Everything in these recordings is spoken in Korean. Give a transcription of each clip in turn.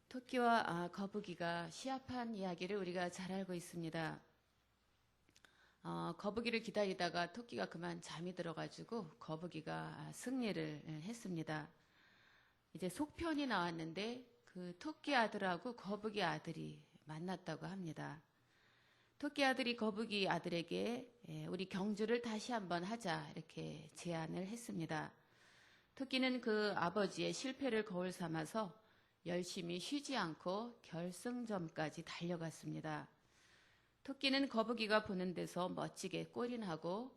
토끼와 거북이가 시합한 이야기를 우리가 잘 알고 있습니다. 거북이를 기다리다가 토끼가 그만 잠이 들어가지고 거북이가 승리를 했습니다. 이제 속편이 나왔는데 그 토끼 아들하고 거북이 아들이 만났다고 합니다. 토끼 아들이 거북이 아들에게 우리 경주를 다시 한번 하자 이렇게 제안을 했습니다. 토끼는 그 아버지의 실패를 거울 삼아서 열심히 쉬지 않고 결승점까지 달려갔습니다. 토끼는 거북이가 보는 데서 멋지게 골인하고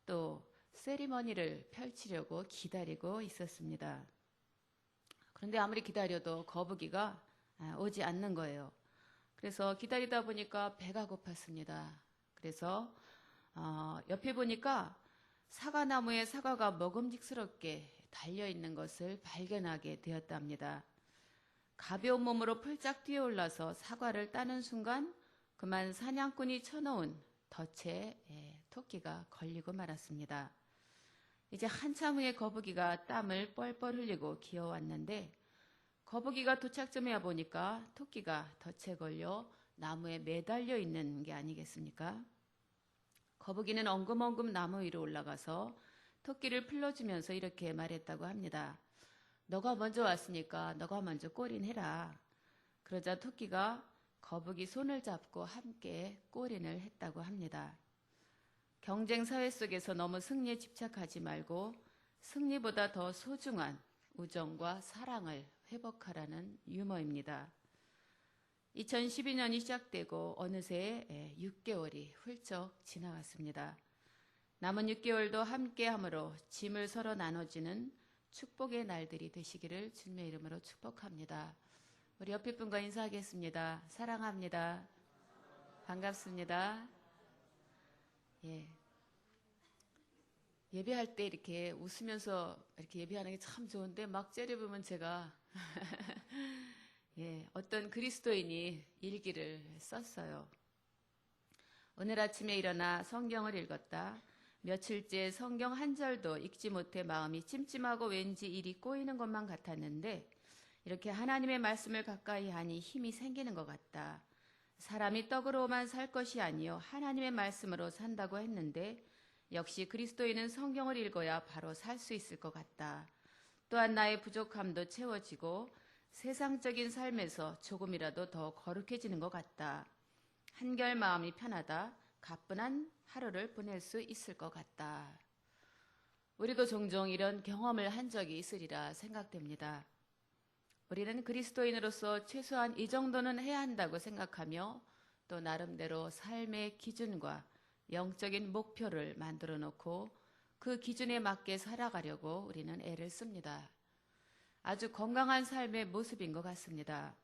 또 세리머니를 펼치려고 기다리고 있었습니다. 그런데 아무리 기다려도 거북이가 오지 않는 거예요. 그래서 기다리다 보니까 배가 고팠습니다. 그래서 옆에 보니까 사과나무에 사과가 먹음직스럽게 달려있는 것을 발견하게 되었답니다. 가벼운 몸으로 펄짝 뛰어올라서 사과를 따는 순간 그만 사냥꾼이 쳐놓은 덫에 토끼가 걸리고 말았습니다. 이제 한참 후에 거북이가 땀을 뻘뻘 흘리고 기어왔는데 거북이가 도착점에 와보니까 토끼가 덫에 걸려 나무에 매달려 있는 게 아니겠습니까? 거북이는 엉금엉금 나무 위로 올라가서 토끼를 풀러주면서 이렇게 말했다고 합니다. 너가 먼저 왔으니까 너가 먼저 골인해라. 그러자 토끼가 거북이 손을 잡고 함께 골인을 했다고 합니다. 경쟁 사회 속에서 너무 승리에 집착하지 말고 승리보다 더 소중한 우정과 사랑을 회복하라는 유머입니다. 2012년이 시작되고 어느새 6개월이 훌쩍 지나갔습니다. 남은 6개월도 함께함으로 짐을 서로 나눠주는 축복의 날들이 되시기를 주님의 이름으로 축복합니다. 우리 옆에 분과 인사하겠습니다. 사랑합니다. 반갑습니다. 예배할 때 이렇게 웃으면서 이렇게 예배하는 게 참 좋은데 막 째려보면 제가 어떤 그리스도인이 일기를 썼어요. 오늘 아침에 일어나 성경을 읽었다. 며칠째 성경 한 절도 읽지 못해 마음이 찜찜하고 왠지 일이 꼬이는 것만 같았는데 이렇게 하나님의 말씀을 가까이 하니 힘이 생기는 것 같다. 사람이 떡으로만 살 것이 아니요 하나님의 말씀으로 산다고 했는데 역시 그리스도인은 성경을 읽어야 바로 살 수 있을 것 같다. 또한 나의 부족함도 채워지고 세상적인 삶에서 조금이라도 더 거룩해지는 것 같다. 한결 마음이 편하다. 가뿐한 하루를 보낼 수 있을 것 같다. 우리도 종종 이런 경험을 한 적이 있으리라 생각됩니다. 우리는 그리스도인으로서 최소한 이 정도는 해야 한다고 생각하며 또 나름대로 삶의 기준과 영적인 목표를 만들어 놓고 그 기준에 맞게 살아가려고 우리는 애를 씁니다. 아주 건강한 삶의 모습인 것 같습니다.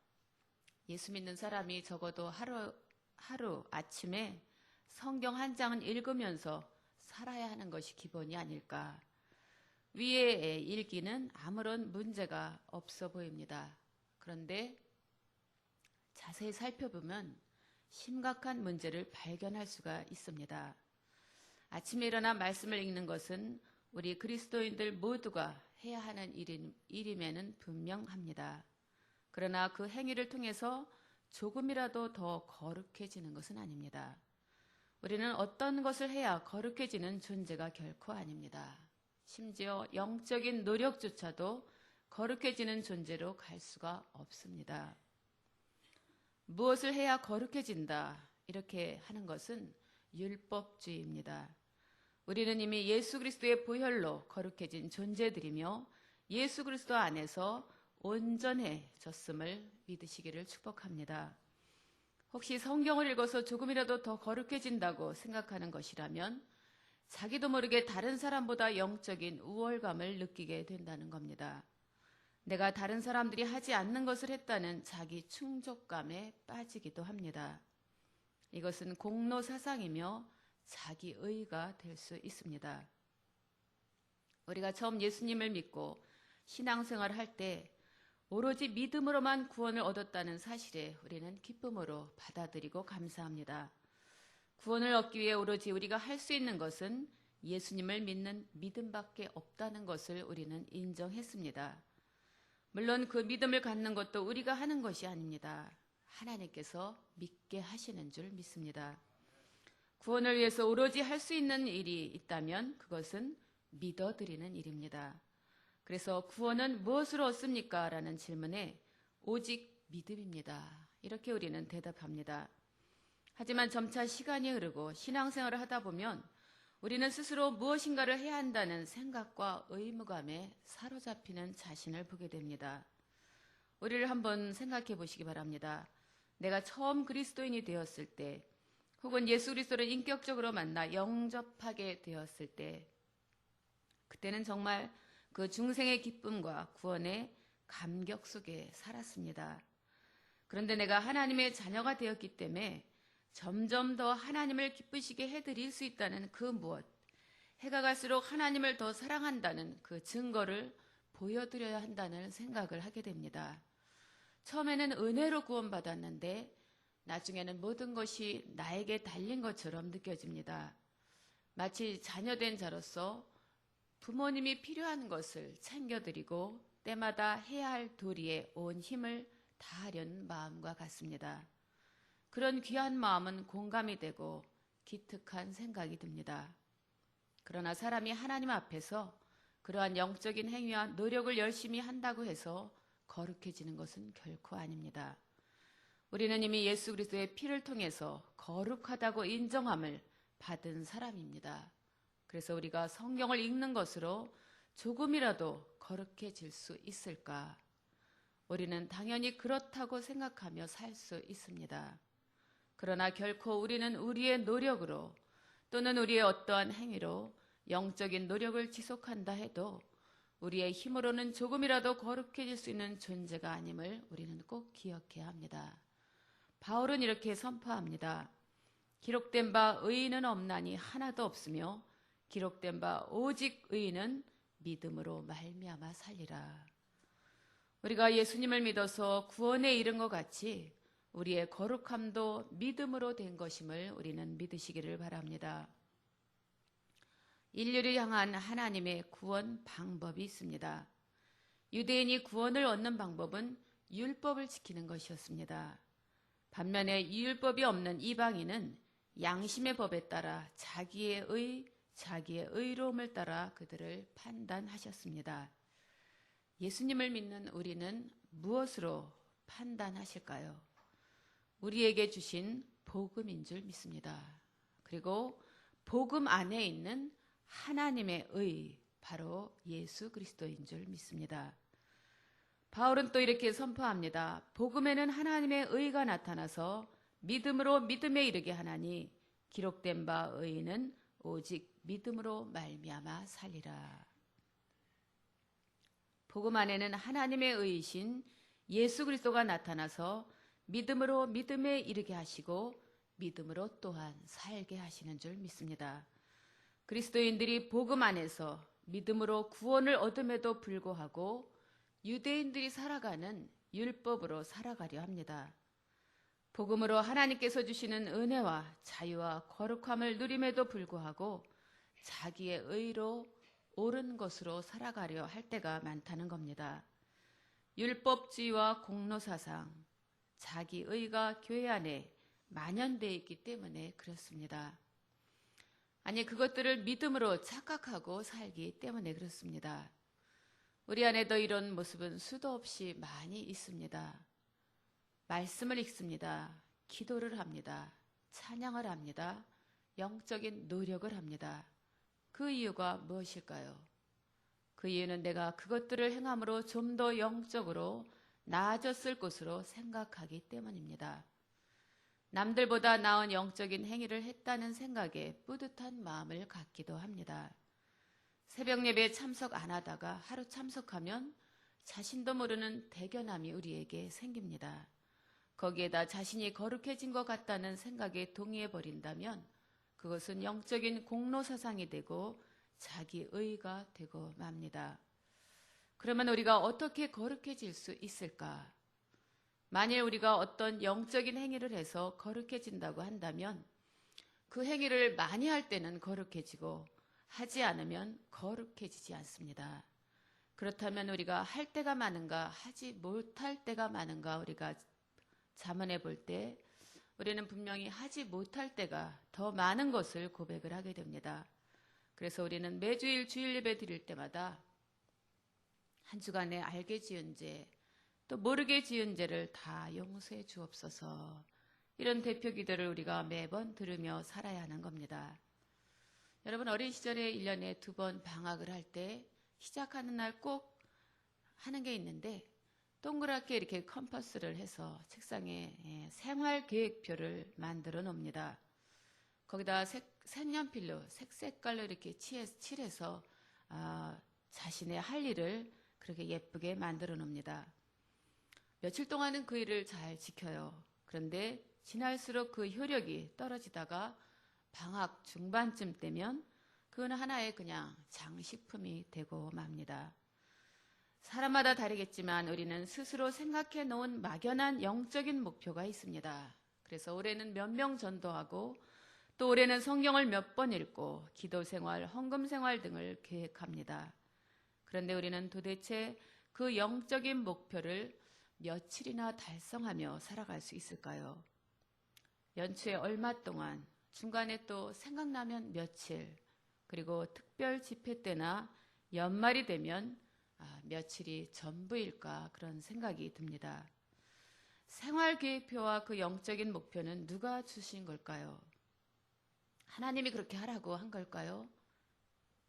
예수 믿는 사람이 적어도 하루 아침에 성경 한 장은 읽으면서 살아야 하는 것이 기본이 아닐까. 위의 읽기는 아무런 문제가 없어 보입니다. 그런데 자세히 살펴보면 심각한 문제를 발견할 수가 있습니다. 아침에 일어나 말씀을 읽는 것은 우리 그리스도인들 모두가 해야 하는 일임에는 분명합니다. 그러나 그 행위를 통해서 조금이라도 더 거룩해지는 것은 아닙니다. 우리는 어떤 것을 해야 거룩해지는 존재가 결코 아닙니다. 심지어 영적인 노력조차도 거룩해지는 존재로 갈 수가 없습니다. 무엇을 해야 거룩해진다 이렇게 하는 것은 율법주의입니다. 우리는 이미 예수 그리스도의 보혈로 거룩해진 존재들이며 예수 그리스도 안에서 온전해졌음을 믿으시기를 축복합니다. 혹시 성경을 읽어서 조금이라도 더 거룩해진다고 생각하는 것이라면 자기도 모르게 다른 사람보다 영적인 우월감을 느끼게 된다는 겁니다. 내가 다른 사람들이 하지 않는 것을 했다는 자기 충족감에 빠지기도 합니다. 이것은 공로사상이며 자기의가 될 수 있습니다. 우리가 처음 예수님을 믿고 신앙생활을 할 때 오로지 믿음으로만 구원을 얻었다는 사실에 우리는 기쁨으로 받아들이고 감사합니다. 구원을 얻기 위해 오로지 우리가 할 수 있는 것은 예수님을 믿는 믿음밖에 없다는 것을 우리는 인정했습니다. 물론 그 믿음을 갖는 것도 우리가 하는 것이 아닙니다. 하나님께서 믿게 하시는 줄 믿습니다. 구원을 위해서 오로지 할 수 있는 일이 있다면 그것은 믿어드리는 일입니다. 그래서 구원은 무엇으로 얻습니까? 라는 질문에 오직 믿음입니다. 이렇게 우리는 대답합니다. 하지만 점차 시간이 흐르고 신앙생활을 하다 보면 우리는 스스로 무엇인가를 해야 한다는 생각과 의무감에 사로잡히는 자신을 보게 됩니다. 우리를 한번 생각해 보시기 바랍니다. 내가 처음 그리스도인이 되었을 때 혹은 예수 그리스도를 인격적으로 만나 영접하게 되었을 때 그때는 정말 그 중생의 기쁨과 구원의 감격 속에 살았습니다. 그런데 내가 하나님의 자녀가 되었기 때문에 점점 더 하나님을 기쁘시게 해드릴 수 있다는 그 무엇, 해가 갈수록 하나님을 더 사랑한다는 그 증거를 보여드려야 한다는 생각을 하게 됩니다. 처음에는 은혜로 구원받았는데 나중에는 모든 것이 나에게 달린 것처럼 느껴집니다. 마치 자녀된 자로서 부모님이 필요한 것을 챙겨드리고 때마다 해야 할 도리에 온 힘을 다하려는 마음과 같습니다. 그런 귀한 마음은 공감이 되고 기특한 생각이 듭니다. 그러나 사람이 하나님 앞에서 그러한 영적인 행위와 노력을 열심히 한다고 해서 거룩해지는 것은 결코 아닙니다. 우리는 이미 예수 그리스도의 피를 통해서 거룩하다고 인정함을 받은 사람입니다. 그래서 우리가 성경을 읽는 것으로 조금이라도 거룩해질 수 있을까? 우리는 당연히 그렇다고 생각하며 살 수 있습니다. 그러나 결코 우리는 우리의 노력으로 또는 우리의 어떠한 행위로 영적인 노력을 지속한다 해도 우리의 힘으로는 조금이라도 거룩해질 수 있는 존재가 아님을 우리는 꼭 기억해야 합니다. 바울은 이렇게 선포합니다. 기록된 바 의인은 없나니 하나도 없으며 기록된 바 오직 의인은 믿음으로 말미암아 살리라. 우리가 예수님을 믿어서 구원에 이른 것 같이 우리의 거룩함도 믿음으로 된 것임을 우리는 믿으시기를 바랍니다. 인류를 향한 하나님의 구원 방법이 있습니다. 유대인이 구원을 얻는 방법은 율법을 지키는 것이었습니다. 반면에 율법이 없는 이방인은 양심의 법에 따라 자기의 의로움을 따라 그들을 판단하셨습니다. 예수님을 믿는 우리는 무엇으로 판단하실까요? 우리에게 주신 복음인 줄 믿습니다. 그리고 복음 안에 있는 하나님의 의, 바로 예수 그리스도인 줄 믿습니다. 바울은 또 이렇게 선포합니다. 복음에는 하나님의 의가 나타나서 믿음으로 믿음에 이르게 하나니 기록된 바 의인은 오직 믿음으로 말미암아 살리라. 복음 안에는 하나님의 의이신 예수 그리스도가 나타나서 믿음으로 믿음에 이르게 하시고 믿음으로 또한 살게 하시는 줄 믿습니다. 그리스도인들이 복음 안에서 믿음으로 구원을 얻음에도 불구하고 유대인들이 살아가는 율법으로 살아가려 합니다. 복음으로 하나님께서 주시는 은혜와 자유와 거룩함을 누림에도 불구하고 자기의 의로 옳은 것으로 살아가려 할 때가 많다는 겁니다. 율법주의와 공로사상, 자기 의가 교회 안에 만연되어 있기 때문에 그렇습니다. 아니, 그것들을 믿음으로 착각하고 살기 때문에 그렇습니다. 우리 안에도 이런 모습은 수도 없이 많이 있습니다. 말씀을 읽습니다. 기도를 합니다. 찬양을 합니다. 영적인 노력을 합니다. 그 이유가 무엇일까요? 그 이유는 내가 그것들을 행함으로 좀 더 영적으로 나아졌을 것으로 생각하기 때문입니다. 남들보다 나은 영적인 행위를 했다는 생각에 뿌듯한 마음을 갖기도 합니다. 새벽 예배에 참석 안 하다가 하루 참석하면 자신도 모르는 대견함이 우리에게 생깁니다. 거기에다 자신이 거룩해진 것 같다는 생각에 동의해 버린다면 그것은 영적인 공로사상이 되고 자기 의가 되고 맙니다. 그러면 우리가 어떻게 거룩해질 수 있을까? 만일 우리가 어떤 영적인 행위를 해서 거룩해진다고 한다면 그 행위를 많이 할 때는 거룩해지고 하지 않으면 거룩해지지 않습니다. 그렇다면 우리가 할 때가 많은가, 하지 못할 때가 많은가, 우리가 자문해 볼 때 우리는 분명히 하지 못할 때가 더 많은 것을 고백을 하게 됩니다. 그래서 우리는 매주일 주일 예배 드릴 때마다 한 주간에 알게 지은 죄, 또 모르게 지은 죄를 다 용서해 주옵소서, 이런 대표 기도를 우리가 매번 들으며 살아야 하는 겁니다. 여러분, 어린 시절에 1년에 2번 방학을 할 때 시작하는 날 꼭 하는 게 있는데, 동그랗게 이렇게 컴퍼스를 해서 책상에 생활계획표를 만들어 놓습니다. 거기다 색연필로 색깔로 이렇게 칠해서 자신의 할 일을 그렇게 예쁘게 만들어 놓습니다. 며칠 동안은 그 일을 잘 지켜요. 그런데 지날수록 그 효력이 떨어지다가 방학 중반쯤 되면 그건 하나의 그냥 장식품이 되고 맙니다. 사람마다 다르겠지만 우리는 스스로 생각해 놓은 막연한 영적인 목표가 있습니다. 그래서 올해는 몇 명 전도하고, 또 올해는 성경을 몇 번 읽고 기도 생활, 헌금 생활 등을 계획합니다. 그런데 우리는 도대체 그 영적인 목표를 며칠이나 달성하며 살아갈 수 있을까요? 연초에 얼마 동안, 중간에 또 생각나면 며칠, 그리고 특별 집회 때나 연말이 되면 며칠이 전부일까, 그런 생각이 듭니다. 생활계획표와 그 영적인 목표는 누가 주신 걸까요? 하나님이 그렇게 하라고 한 걸까요?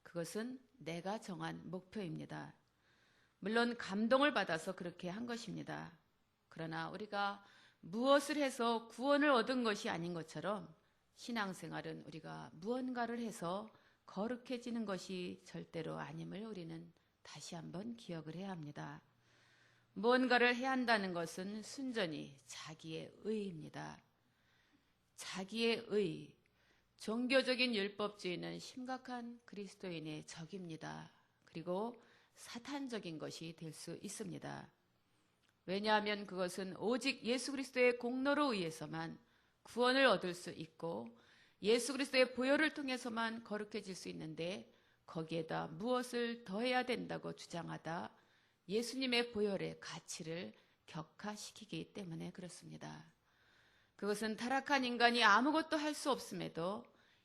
그것은 내가 정한 목표입니다. 물론 감동을 받아서 그렇게 한 것입니다. 그러나 우리가 무엇을 해서 구원을 얻은 것이 아닌 것처럼 신앙생활은 우리가 무언가를 해서 거룩해지는 것이 절대로 아님을 우리는 다시 한번 기억을 해야 합니다. 무언가를 해야 한다는 것은 순전히 자기의 의입니다. 자기의 의, 종교적인 율법주의는 심각한 그리스도인의 적입니다. 그리고 사탄적인 것이 될 수 있습니다. 왜냐하면 그것은 오직 예수 그리스도의 공로로 의해서만 구원을 얻을 수 있고, 예수 그리스도의 보혈을 통해서만 거룩해질 수 있는데, 거기에다 무엇을 더해야 된다고 주장하다 예수님의 보혈의 가치를 격하시키기 때문에 그렇습니다. 그것은 타락한 인간이 아무것도 할 수 없음에도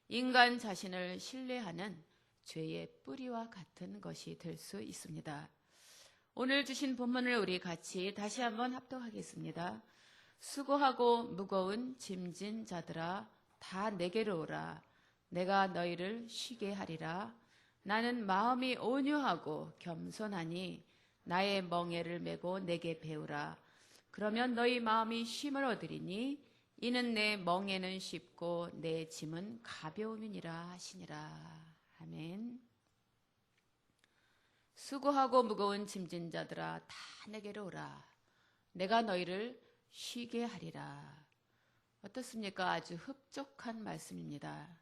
인간 자신을 신뢰하는 죄의 뿌리와 같은 것이 될 수 있습니다. 오늘 주신 본문을 우리 같이 다시 한번 합독하겠습니다. 수고하고 무거운 짐진 자들아 다 내게로 오라. 내가 너희를 쉬게 하리라. 나는 마음이 온유하고 겸손하니 나의 멍에를 메고 내게 배우라. 그러면 너희 마음이 쉼을 얻으리니 이는 내 멍에는 쉽고 내 짐은 가벼움이니라 하시니라. 아멘. 수고하고 무거운 짐진 자들아 다 내게로 오라. 내가 너희를 쉬게 하리라. 어떻습니까? 아주 흡족한 말씀입니다.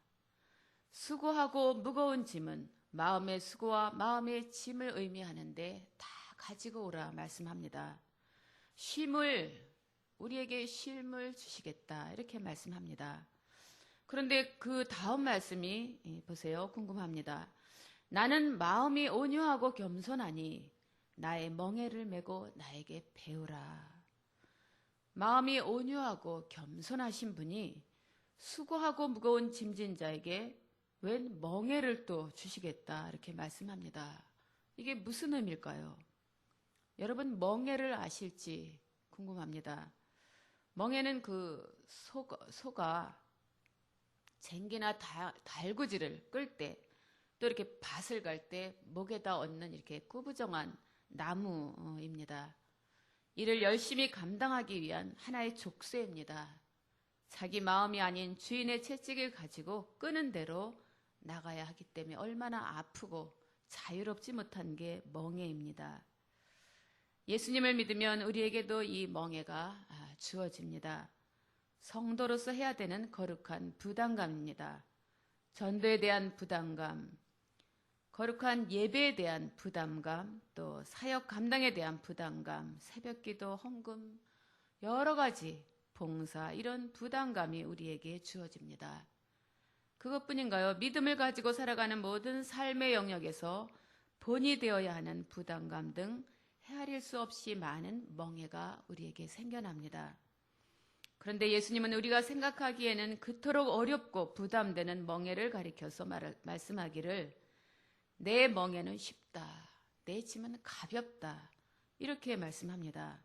수고하고 무거운 짐은 마음의 수고와 마음의 짐을 의미하는데 다 가지고 오라 말씀합니다. 우리에게 쉼을 주시겠다, 이렇게 말씀합니다. 그런데 그 다음 말씀이 보세요. 궁금합니다. 나는 마음이 온유하고 겸손하니 나의 멍에를 메고 나에게 배우라. 마음이 온유하고 겸손하신 분이 수고하고 무거운 짐진 자에게 웬 멍에를 또 주시겠다, 이렇게 말씀합니다. 이게 무슨 의미일까요? 여러분, 멍에를 아실지 궁금합니다. 멍에는 그 소가 쟁기나 달구지를 끌 때, 또 이렇게 밭을 갈 때 목에다 얹는 이렇게 꾸부정한 나무입니다. 이를 열심히 감당하기 위한 하나의 족쇄입니다. 자기 마음이 아닌 주인의 채찍을 가지고 끄는 대로 나가야 하기 때문에 얼마나 아프고 자유롭지 못한 게 멍에입니다. 예수님을 믿으면 우리에게도 이 멍에가 주어집니다. 성도로서 해야 되는 거룩한 부담감입니다. 전도에 대한 부담감, 거룩한 예배에 대한 부담감, 또 사역 감당에 대한 부담감, 새벽기도, 헌금, 여러 가지 봉사, 이런 부담감이 우리에게 주어집니다. 그것뿐인가요? 믿음을 가지고 살아가는 모든 삶의 영역에서 본이 되어야 하는 부담감 등 헤아릴 수 없이 많은 멍해가 우리에게 생겨납니다. 그런데 예수님은 우리가 생각하기에는 그토록 어렵고 부담되는 멍해를 가리켜서 말씀하기를 내 멍해는 쉽다, 내 짐은 가볍다 이렇게 말씀합니다.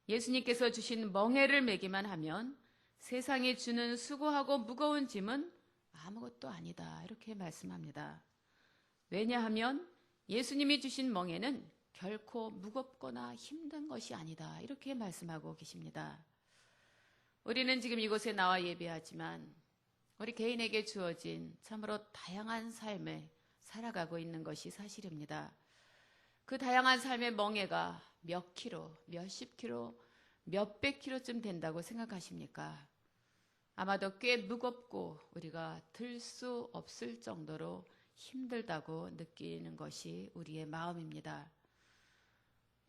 예수님께서 주신 멍해를 매기만 하면 세상이 주는 수고하고 무거운 짐은 아무것도 아니다 이렇게 말씀합니다. 왜냐하면 예수님이 주신 멍해는 결코 무겁거나 힘든 것이 아니다 이렇게 말씀하고 계십니다. 우리는 지금 이곳에 나와 예배하지만 우리 개인에게 주어진 참으로 다양한 삶에 살아가고 있는 것이 사실입니다. 그 다양한 삶의 멍해가 몇 킬로, 몇십 킬로, 몇백 킬로쯤 된다고 생각하십니까? 아마도 꽤 무겁고 우리가 들 수 없을 정도로 힘들다고 느끼는 것이 우리의 마음입니다.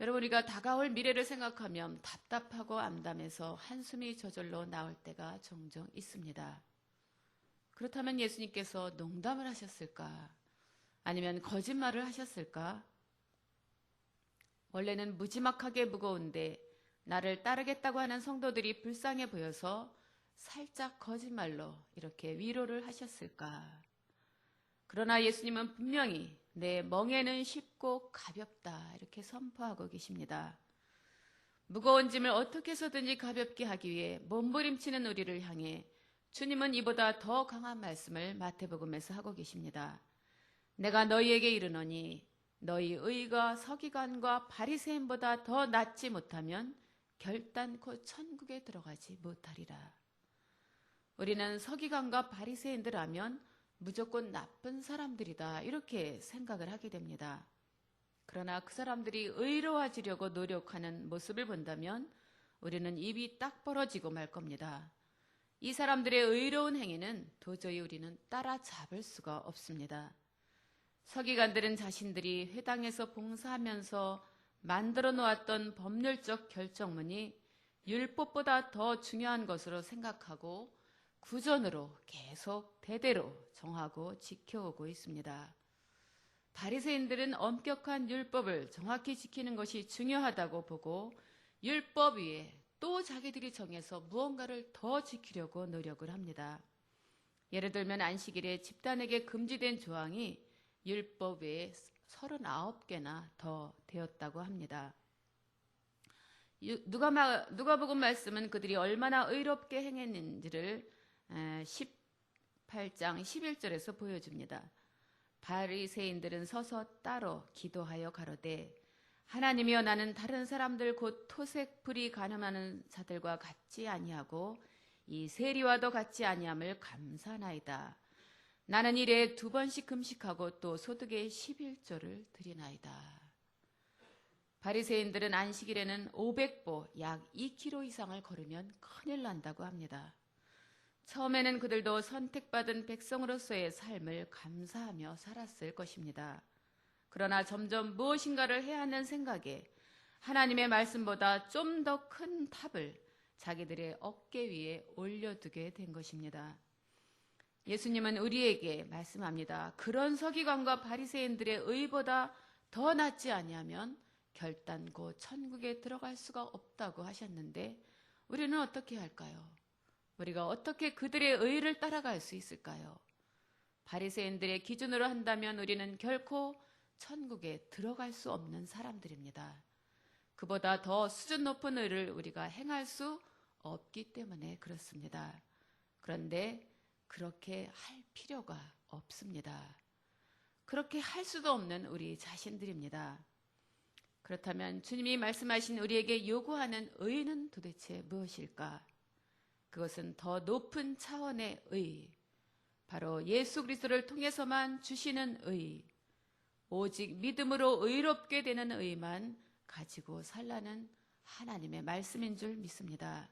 여러분, 우리가 다가올 미래를 생각하면 답답하고 암담해서 한숨이 저절로 나올 때가 종종 있습니다. 그렇다면 예수님께서 농담을 하셨을까? 아니면 거짓말을 하셨을까? 원래는 무지막하게 무거운데 나를 따르겠다고 하는 성도들이 불쌍해 보여서 살짝 거짓말로 이렇게 위로를 하셨을까? 그러나 예수님은 분명히 내 멍에는 쉽고 가볍다 이렇게 선포하고 계십니다. 무거운 짐을 어떻게 해서든지 가볍게 하기 위해 몸부림치는 우리를 향해 주님은 이보다 더 강한 말씀을 마태복음에서 하고 계십니다. 내가 너희에게 이르노니 너희 의가 서기관과 바리새인보다 더 낫지 못하면 결단코 천국에 들어가지 못하리라. 우리는 서기관과 바리새인들 하면 무조건 나쁜 사람들이다 이렇게 생각을 하게 됩니다. 그러나 그 사람들이 의로워지려고 노력하는 모습을 본다면 우리는 입이 딱 벌어지고 말 겁니다. 이 사람들의 의로운 행위는 도저히 우리는 따라잡을 수가 없습니다. 서기관들은 자신들이 회당에서 봉사하면서 만들어 놓았던 법률적 결정문이 율법보다 더 중요한 것으로 생각하고 구전으로 계속 대대로 정하고 지켜오고 있습니다. 바리새인들은 엄격한 율법을 정확히 지키는 것이 중요하다고 보고 율법 위에 또 자기들이 정해서 무언가를 더 지키려고 노력을 합니다. 예를 들면 안식일에 집단에게 금지된 조항이 율법 외에 39개나 더 되었다고 합니다. 누가복음 말씀은 그들이 얼마나 의롭게 행했는지를 18장 11절에서 보여줍니다. 바리새인들은 서서 따로 기도하여 가로되 하나님이여 나는 다른 사람들 곧 토색 불이 가늠하는 자들과 같지 아니하고 이 세리와도 같지 아니함을 감사나이다. 나는 일에 2번씩 금식하고 또 소득의 11조를 드리나이다. 바리새인들은 안식일에는 500보 약 2km 이상을 걸으면 큰일 난다고 합니다. 처음에는 그들도 선택받은 백성으로서의 삶을 감사하며 살았을 것입니다. 그러나 점점 무엇인가를 해야 하는 생각에 하나님의 말씀보다 좀 더 큰 탑을 자기들의 어깨 위에 올려두게 된 것입니다. 예수님은 우리에게 말씀합니다. 그런 서기관과 바리새인들의 의보다 더 낫지 아니하면 결단코 천국에 들어갈 수가 없다고 하셨는데 우리는 어떻게 할까요? 우리가 어떻게 그들의 의를 따라갈 수 있을까요? 바리새인들의 기준으로 한다면 우리는 결코 천국에 들어갈 수 없는 사람들입니다. 그보다 더 수준 높은 의를 우리가 행할 수 없기 때문에 그렇습니다. 그런데 그렇게 할 필요가 없습니다. 그렇게 할 수도 없는 우리 자신들입니다. 그렇다면 주님이 말씀하신 우리에게 요구하는 의는 도대체 무엇일까? 그것은 더 높은 차원의 의, 바로 예수 그리스도를 통해서만 주시는 의, 오직 믿음으로 의롭게 되는 의만 가지고 살라는 하나님의 말씀인 줄 믿습니다.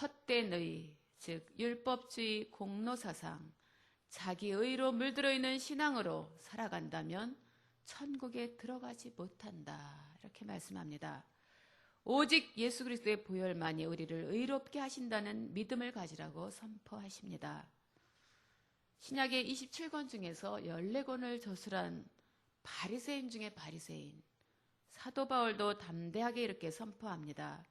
헛된 의, 즉 율법주의 공로사상, 자기 의로 물들어 있는 신앙으로 살아간다면 천국에 들어가지 못한다. 이렇게 말씀합니다. 오직 예수 그리스도의 보혈만이 우리를 의롭게 하신다는 믿음을 가지라고 선포하십니다. 신약의 27권 중에서 14권을 저술한 바리새인 중에 바리새인. 사도 바울도 담대하게 이렇게 선포합니다.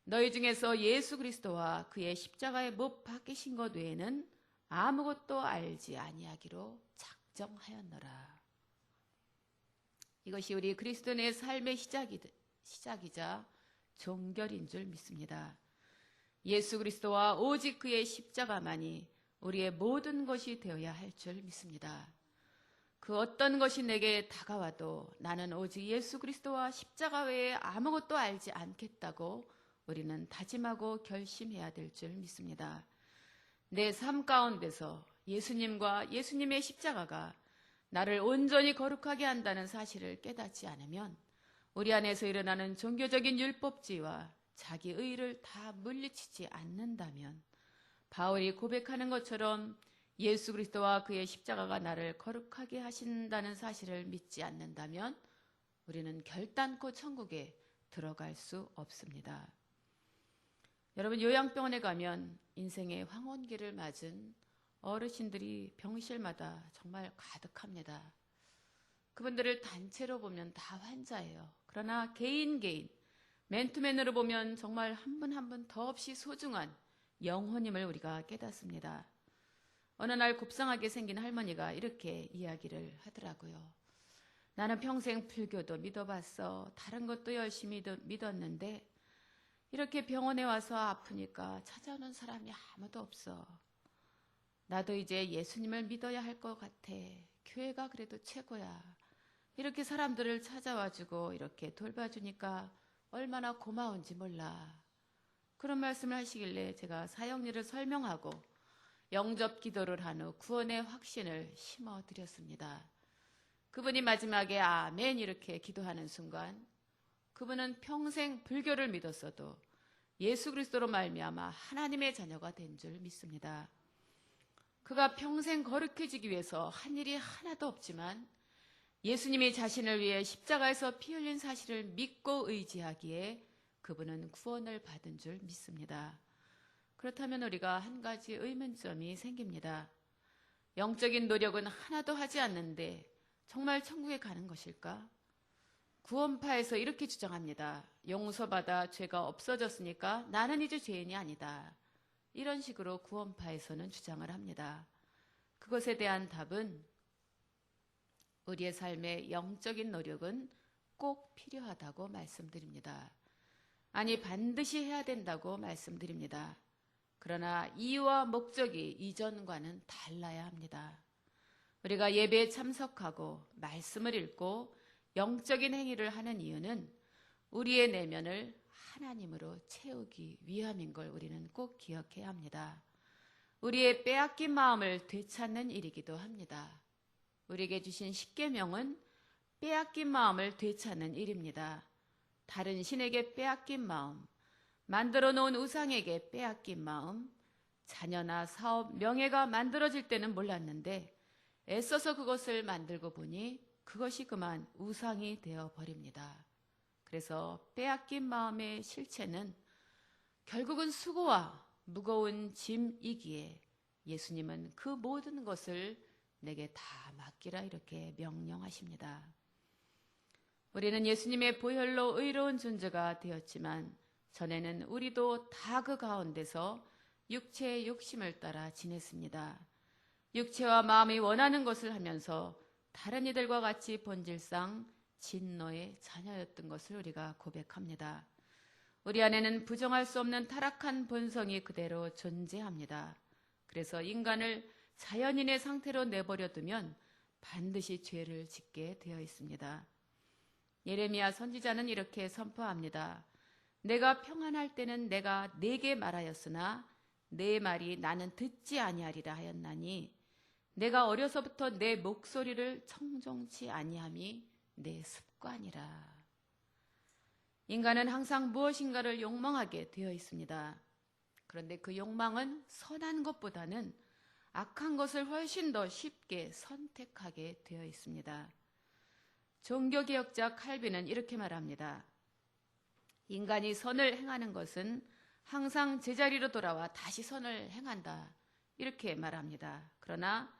너희 중에서 예수 그리스도와 그의 십자가에 못 박히신 것 외에는 아무것도 알지 아니하기로 작정하였노라. 이것이 우리 그리스도인의 삶의 시작이자 종결인 줄 믿습니다. 예수 그리스도와 오직 그의 십자가만이 우리의 모든 것이 되어야 할 줄 믿습니다. 그 어떤 것이 내게 다가와도 나는 오직 예수 그리스도와 십자가 외에 아무것도 알지 않겠다고 우리는 다짐하고 결심해야 될 줄 믿습니다. 내 삶 가운데서 예수님과 예수님의 십자가가 나를 온전히 거룩하게 한다는 사실을 깨닫지 않으면 우리 안에서 일어나는 종교적인 율법주의와 자기 의를 다 물리치지 않는다면 바울이 고백하는 것처럼 예수 그리스도와 그의 십자가가 나를 거룩하게 하신다는 사실을 믿지 않는다면 우리는 결단코 천국에 들어갈 수 없습니다. 여러분, 요양병원에 가면 인생의 황혼기를 맞은 어르신들이 병실마다 정말 가득합니다. 그분들을 단체로 보면 다 환자예요. 그러나 개인 맨투맨으로 보면 정말 한 분 한 분 더없이 소중한 영혼임을 우리가 깨닫습니다. 어느 날 곱상하게 생긴 할머니가 이렇게 이야기를 하더라고요. 나는 평생 불교도 믿어봤어. 다른 것도 열심히 믿었는데 이렇게 병원에 와서 아프니까 찾아오는 사람이 아무도 없어. 나도 이제 예수님을 믿어야 할 것 같아. 교회가 그래도 최고야. 이렇게 사람들을 찾아와주고 이렇게 돌봐주니까 얼마나 고마운지 몰라. 그런 말씀을 하시길래 제가 사역일을 설명하고 영접 기도를 한 후 구원의 확신을 심어드렸습니다. 그분이 마지막에 아멘 이렇게 기도하는 순간 그분은 평생 불교를 믿었어도 예수 그리스도로 말미암아 하나님의 자녀가 된 줄 믿습니다. 그가 평생 거룩해지기 위해서 한 일이 하나도 없지만 예수님이 자신을 위해 십자가에서 피 흘린 사실을 믿고 의지하기에 그분은 구원을 받은 줄 믿습니다. 그렇다면 우리가 한 가지 의문점이 생깁니다. 영적인 노력은 하나도 하지 않는데 정말 천국에 가는 것일까? 구원파에서 이렇게 주장합니다. 용서받아 죄가 없어졌으니까 나는 이제 죄인이 아니다. 이런 식으로 구원파에서는 주장을 합니다. 그것에 대한 답은 우리의 삶의 영적인 노력은 꼭 필요하다고 말씀드립니다. 아니, 반드시 해야 된다고 말씀드립니다. 그러나 이유와 목적이 이전과는 달라야 합니다. 우리가 예배에 참석하고 말씀을 읽고 영적인 행위를 하는 이유는 우리의 내면을 하나님으로 채우기 위함인 걸 우리는 꼭 기억해야 합니다. 우리의 빼앗긴 마음을 되찾는 일이기도 합니다. 우리에게 주신 십계명은 빼앗긴 마음을 되찾는 일입니다. 다른 신에게 빼앗긴 마음, 만들어 놓은 우상에게 빼앗긴 마음, 자녀나 사업, 명예가 만들어질 때는 몰랐는데 애써서 그것을 만들고 보니 그것이 그만 우상이 되어버립니다. 그래서 빼앗긴 마음의 실체는 결국은 수고와 무거운 짐이기에 예수님은 그 모든 것을 내게 다 맡기라 이렇게 명령하십니다. 우리는 예수님의 보혈로 의로운 존재가 되었지만 전에는 우리도 다 그 가운데서 육체의 욕심을 따라 지냈습니다. 육체와 마음이 원하는 것을 하면서 다른 이들과 같이 본질상 진노의 자녀였던 것을 우리가 고백합니다. 우리 안에는 부정할 수 없는 타락한 본성이 그대로 존재합니다. 그래서 인간을 자연인의 상태로 내버려 두면 반드시 죄를 짓게 되어 있습니다. 예레미야 선지자는 이렇게 선포합니다. 내가 평안할 때는 내가 네게 말하였으나 내 말이 나는 듣지 아니하리라 하였나니 내가 어려서부터 내 목소리를 청종치 아니함이 내 습관이라. 인간은 항상 무엇인가를 욕망하게 되어 있습니다. 그런데 그 욕망은 선한 것보다는 악한 것을 훨씬 더 쉽게 선택하게 되어 있습니다. 종교개혁자 칼빈은 이렇게 말합니다. 인간이 선을 행하는 것은 항상 제자리로 돌아와 다시 선을 행한다. 이렇게 말합니다. 그러나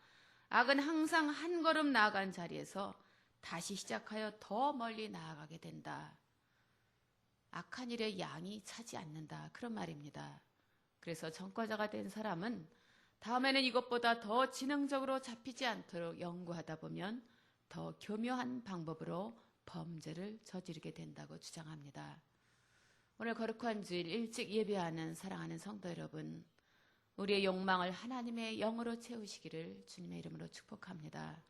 악은 항상 한 걸음 나아간 자리에서 다시 시작하여 더 멀리 나아가게 된다. 악한 일에 양이 차지 않는다. 그런 말입니다. 그래서 전과자가 된 사람은 다음에는 이것보다 더 지능적으로 잡히지 않도록 연구하다 보면 더 교묘한 방법으로 범죄를 저지르게 된다고 주장합니다. 오늘 거룩한 주일 일찍 예배하는 사랑하는 성도 여러분, 우리의 욕망을 하나님의 영으로 채우시기를 주님의 이름으로 축복합니다.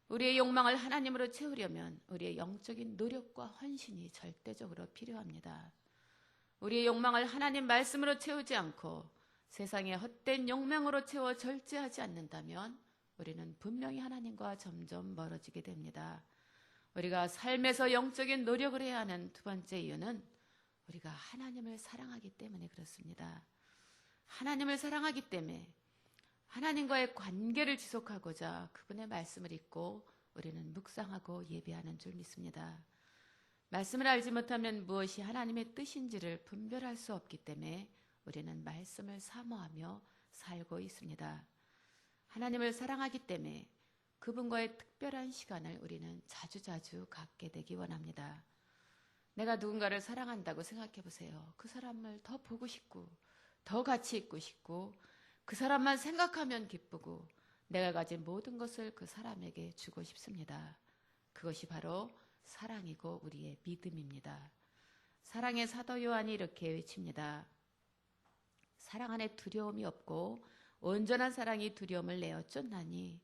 우리의 욕망을 하나님으로 채우려면 우리의 영적인 노력과 헌신이 절대적으로 필요합니다. 우리의 욕망을 하나님 말씀으로 채우지 않고 세상의 헛된 욕망으로 채워 절제하지 않는다면 우리는 분명히 하나님과 점점 멀어지게 됩니다. 우리가 삶에서 영적인 노력을 해야 하는 두 번째 이유는 우리가 하나님을 사랑하기 때문에 그렇습니다. 하나님을 사랑하기 때문에 하나님과의 관계를 지속하고자 그분의 말씀을 읽고 우리는 묵상하고 예배하는 줄 믿습니다. 말씀을 알지 못하면 무엇이 하나님의 뜻인지를 분별할 수 없기 때문에 우리는 말씀을 사모하며 살고 있습니다. 하나님을 사랑하기 때문에 그분과의 특별한 시간을 우리는 자주자주 갖게 되기 원합니다. 내가 누군가를 사랑한다고 생각해 보세요. 그 사람을 더 보고 싶고 더 같이 있고 싶고 그 사람만 생각하면 기쁘고 내가 가진 모든 것을 그 사람에게 주고 싶습니다. 그것이 바로 사랑이고 우리의 믿음입니다. 사랑의 사도 요한이 이렇게 외칩니다. 사랑 안에 두려움이 없고 온전한 사랑이 두려움을 내어 쫓나니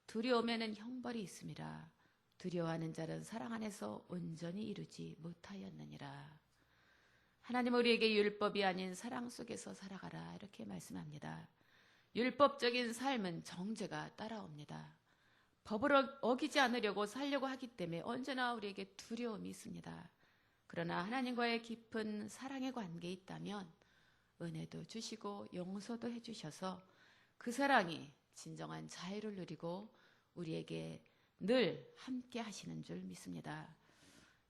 두려움에는 형벌이 있음이라. 두려워하는 자는 사랑 안에서 온전히 이루지 못하였느니라. 하나님은 우리에게 율법이 아닌 사랑 속에서 살아가라 이렇게 말씀합니다. 율법적인 삶은 정죄가 따라옵니다. 법을 어기지 않으려고 살려고 하기 때문에 언제나 우리에게 두려움이 있습니다. 그러나 하나님과의 깊은 사랑의 관계에 있다면 은혜도 주시고 용서도 해주셔서 그 사랑이 진정한 자유를 누리고 우리에게 늘 함께 하시는 줄 믿습니다.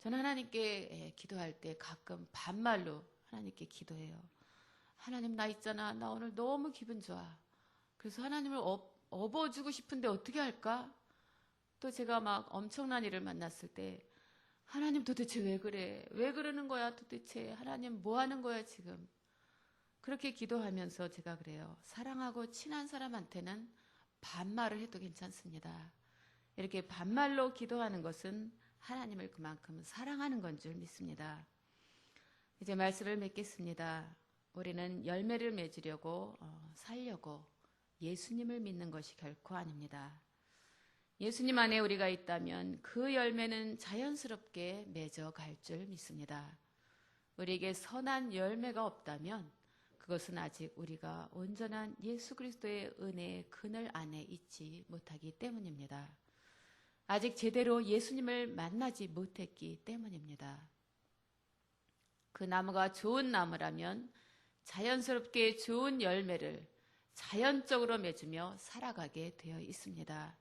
저는 하나님께 기도할 때 가끔 반말로 하나님께 기도해요. 하나님 나 있잖아. 나 오늘 너무 기분 좋아. 그래서 하나님을 업어주고 싶은데 어떻게 할까? 또 제가 막 엄청난 일을 만났을 때 하나님 도대체 왜 그래? 왜 그러는 거야 도대체? 하나님 뭐 하는 거야 지금? 그렇게 기도하면서 제가 그래요. 사랑하고 친한 사람한테는 반말을 해도 괜찮습니다. 이렇게 반말로 기도하는 것은 하나님을 그만큼 사랑하는 건 줄 믿습니다. 이제 말씀을 맺겠습니다. 우리는 열매를 맺으려고 살려고 예수님을 믿는 것이 결코 아닙니다. 예수님 안에 우리가 있다면 그 열매는 자연스럽게 맺어갈 줄 믿습니다. 우리에게 선한 열매가 없다면 그것은 아직 우리가 온전한 예수 그리스도의 은혜의 그늘 안에 있지 못하기 때문입니다. 아직 제대로 예수님을 만나지 못했기 때문입니다. 그 나무가 좋은 나무라면 자연스럽게 좋은 열매를 자연적으로 맺으며 살아가게 되어 있습니다.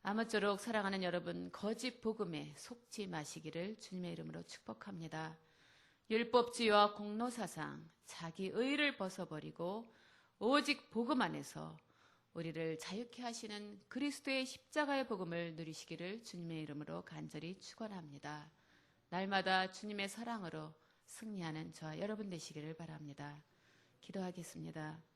아무쪼록 사랑하는 여러분, 거짓 복음에 속지 마시기를 주님의 이름으로 축복합니다. 율법주의와 공로사상, 자기 의를 벗어버리고 오직 복음 안에서 우리를 자유케 하시는 그리스도의 십자가의 복음을 누리시기를 주님의 이름으로 간절히 축원합니다. 날마다 주님의 사랑으로 승리하는 저와 여러분 되시기를 바랍니다. 기도하겠습니다.